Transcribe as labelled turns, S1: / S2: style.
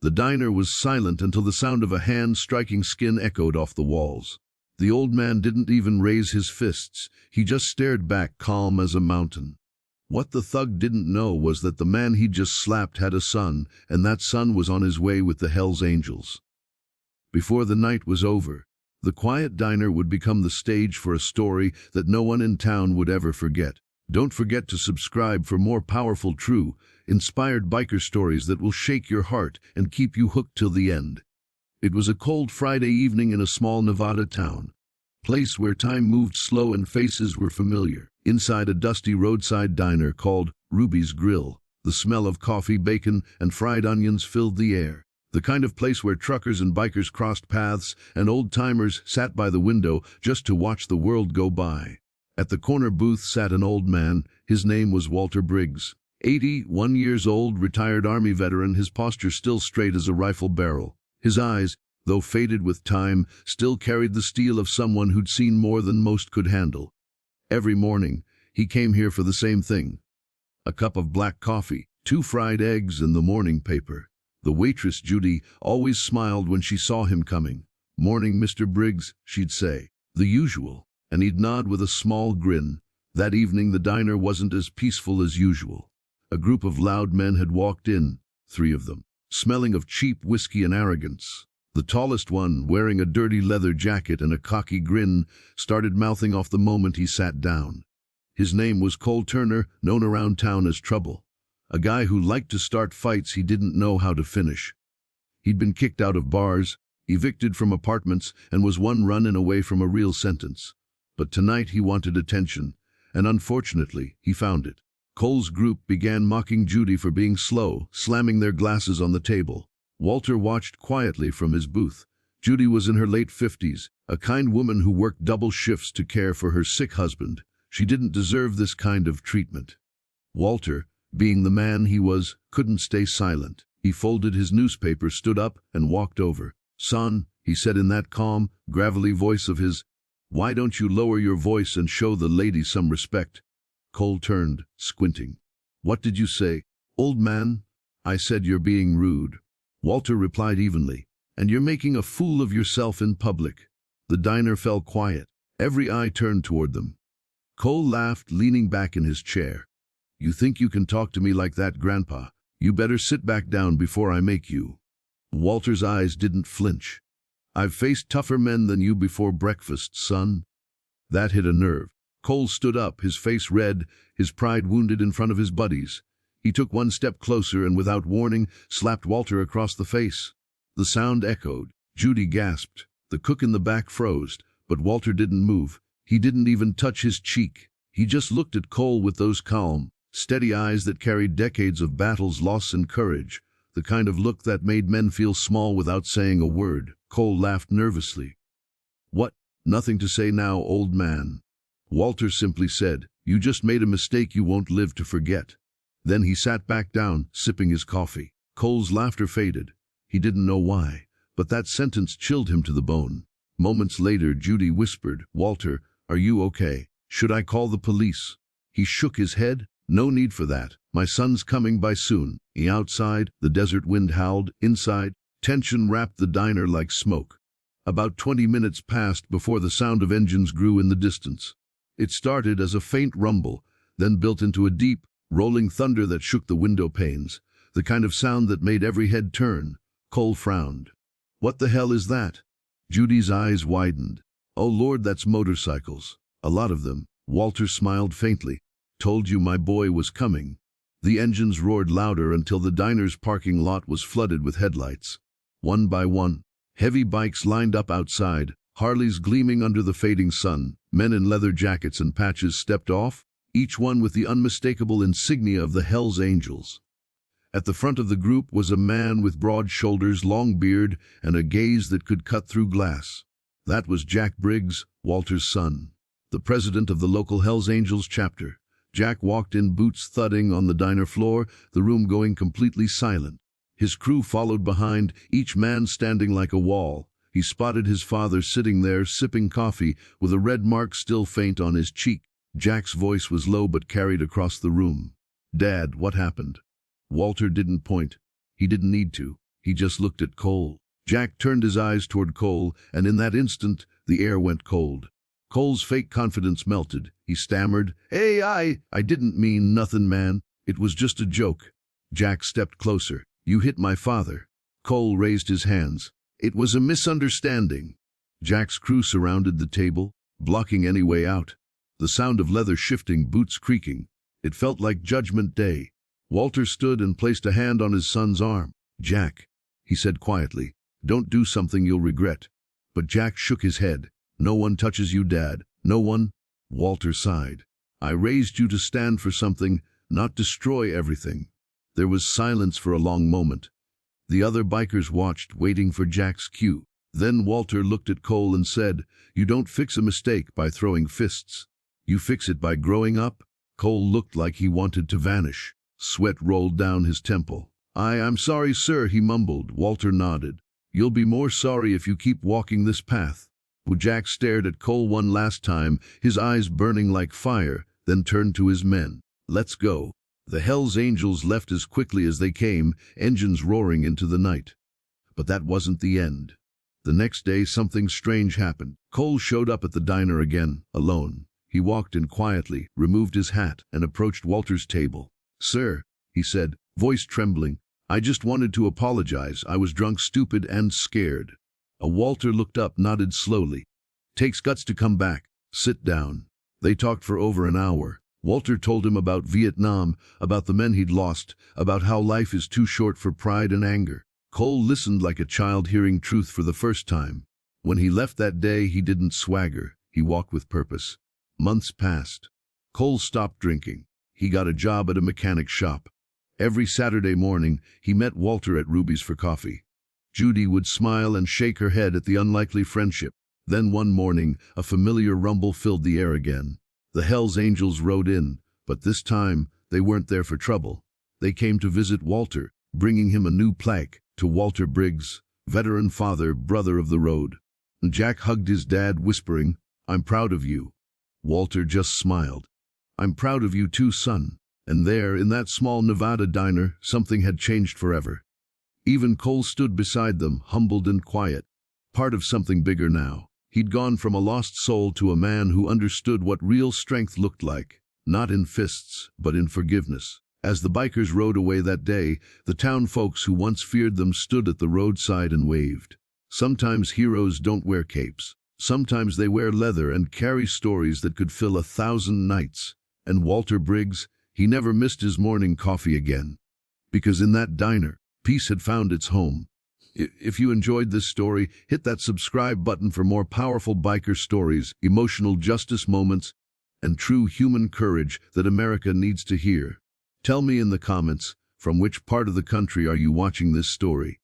S1: The diner was silent until the sound of a hand striking skin echoed off the walls. The old man didn't even raise his fists. He just stared back, calm as a mountain. What the thug didn't know was that the man he'd just slapped had a son, and that son was on his way with the Hell's Angels. Before the night was over, the quiet diner would become the stage for a story that no one in town would ever forget. Don't forget to subscribe for more powerful, true, inspired biker stories that will shake your heart and keep you hooked till the end. It was a cold Friday evening in a small Nevada town, place where time moved slow and faces were familiar. Inside a dusty roadside diner called Ruby's Grill, the smell of coffee, bacon, and fried onions filled the air. The kind of place where truckers and bikers crossed paths and old-timers sat by the window just to watch the world go by. At the corner booth sat an old man. His name was Walter Briggs. 81 years old, retired Army veteran, his posture still straight as a rifle barrel. His eyes, though faded with time, still carried the steel of someone who'd seen more than most could handle. Every morning, he came here for the same thing: a cup of black coffee, 2 fried eggs, and the morning paper. The waitress, Judy, always smiled when she saw him coming. "Morning, Mr. Briggs," she'd say. "The usual," and he'd nod with a small grin. That evening the diner wasn't as peaceful as usual. A group of loud men had walked in, 3 of them, smelling of cheap whiskey and arrogance. The tallest one, wearing a dirty leather jacket and a cocky grin, started mouthing off the moment he sat down. His name was Cole Turner, known around town as Trouble. A guy who liked to start fights he didn't know how to finish. He'd been kicked out of bars, evicted from apartments, and was one run-in away from a real sentence. But tonight he wanted attention, and unfortunately, he found it. Cole's group began mocking Judy for being slow, slamming their glasses on the table. Walter watched quietly from his booth. Judy was in her late 50s, a kind woman who worked double shifts to care for her sick husband. She didn't deserve this kind of treatment. Walter, being the man he was, couldn't stay silent. He folded his newspaper, stood up, and walked over. "Son," he said in that calm, gravelly voice of his, "why don't you lower your voice and show the lady some respect?" Cole turned, squinting. "What did you say, old man?" "I said you're being rude," Walter replied evenly, "and you're making a fool of yourself in public." The diner fell quiet. Every eye turned toward them. Cole laughed, leaning back in his chair. "You think you can talk to me like that, Grandpa? You better sit back down before I make you." Walter's eyes didn't flinch. "I've faced tougher men than you before breakfast, son." That hit a nerve. Cole stood up, his face red, his pride wounded in front of his buddies. He took one step closer and, without warning, slapped Walter across the face. The sound echoed. Judy gasped. The cook in the back froze, but Walter didn't move. He didn't even touch his cheek. He just looked at Cole with those calm, steady eyes that carried decades of battles, loss, and courage, the kind of look that made men feel small without saying a word. Cole laughed nervously. "What? Nothing to say now, old man." Walter simply said, "You just made a mistake you won't live to forget." Then he sat back down, sipping his coffee. Cole's laughter faded. He didn't know why, but that sentence chilled him to the bone. Moments later, Judy whispered, "Walter, are you okay? Should I call the police?" He shook his head. "No need for that. My son's coming by soon." Outside, the desert wind howled. Inside, tension wrapped the diner like smoke. About 20 minutes passed before the sound of engines grew in the distance. It started as a faint rumble, then built into a deep, rolling thunder that shook the window panes, the kind of sound that made every head turn. Cole frowned. "What the hell is that?" Judy's eyes widened. "Oh Lord, that's motorcycles. A lot of them." Walter smiled faintly. "Told you my boy was coming." The engines roared louder until the diner's parking lot was flooded with headlights. One by one, heavy bikes lined up outside, Harleys gleaming under the fading sun. Men in leather jackets and patches stepped off, each one with the unmistakable insignia of the Hell's Angels. At the front of the group was a man with broad shoulders, long beard, and a gaze that could cut through glass. That was Jack Briggs, Walter's son, the president of the local Hell's Angels chapter. Jack walked in, boots thudding on the diner floor, the room going completely silent. His crew followed behind, each man standing like a wall. He spotted his father sitting there, sipping coffee, with a red mark still faint on his cheek. Jack's voice was low but carried across the room. "Dad, what happened?" Walter didn't point. He didn't need to. He just looked at Cole. Jack turned his eyes toward Cole, and in that instant, the air went cold. Cole's fake confidence melted. He stammered, "Hey, I didn't mean nothing, man. It was just a joke." Jack stepped closer. "You hit my father." Cole raised his hands. "It was a misunderstanding." Jack's crew surrounded the table, blocking any way out. The sound of leather shifting, boots creaking. It felt like Judgment Day. Walter stood and placed a hand on his son's arm. "Jack," he said quietly, "don't do something you'll regret." But Jack shook his head. "No one touches you, Dad. No one." Walter sighed. "I raised you to stand for something, not destroy everything." There was silence for a long moment. The other bikers watched, waiting for Jack's cue. Then Walter looked at Cole and said, "You don't fix a mistake by throwing fists. You fix it by growing up." Cole looked like he wanted to vanish. Sweat rolled down his temple. I'm sorry, sir," he mumbled. Walter nodded. "You'll be more sorry if you keep walking this path." Jack stared at Cole one last time, his eyes burning like fire, then turned to his men. "Let's go." The Hell's Angels left as quickly as they came, engines roaring into the night. But that wasn't the end. The next day something strange happened. Cole showed up at the diner again, alone. He walked in quietly, removed his hat, and approached Walter's table. "Sir," he said, voice trembling, "I just wanted to apologize. I was drunk, stupid, and scared." Walter looked up, nodded slowly. "Takes guts to come back. Sit down." They talked for over an hour. Walter told him about Vietnam, about the men he'd lost, about how life is too short for pride and anger. Cole listened like a child hearing truth for the first time. When he left that day, he didn't swagger. He walked with purpose. Months passed. Cole stopped drinking. He got a job at a mechanic shop. Every Saturday morning, he met Walter at Ruby's for coffee. Judy would smile and shake her head at the unlikely friendship. Then one morning, a familiar rumble filled the air again. The Hell's Angels rode in, but this time, they weren't there for trouble. They came to visit Walter, bringing him a new plaque, to Walter Briggs, veteran father, brother of the road. Jack hugged his dad, whispering, "I'm proud of you." Walter just smiled. "I'm proud of you too, son." And there, in that small Nevada diner, something had changed forever. Even Cole stood beside them, humbled and quiet, part of something bigger now. He'd gone from a lost soul to a man who understood what real strength looked like, not in fists, but in forgiveness. As the bikers rode away that day, the town folks who once feared them stood at the roadside and waved. Sometimes heroes don't wear capes. Sometimes they wear leather and carry stories that could fill 1,000 nights. And Walter Briggs, he never missed his morning coffee again. Because in that diner, peace had found its home. If you enjoyed this story, hit that subscribe button for more powerful biker stories, emotional justice moments, and true human courage that America needs to hear. Tell me in the comments, from which part of the country are you watching this story?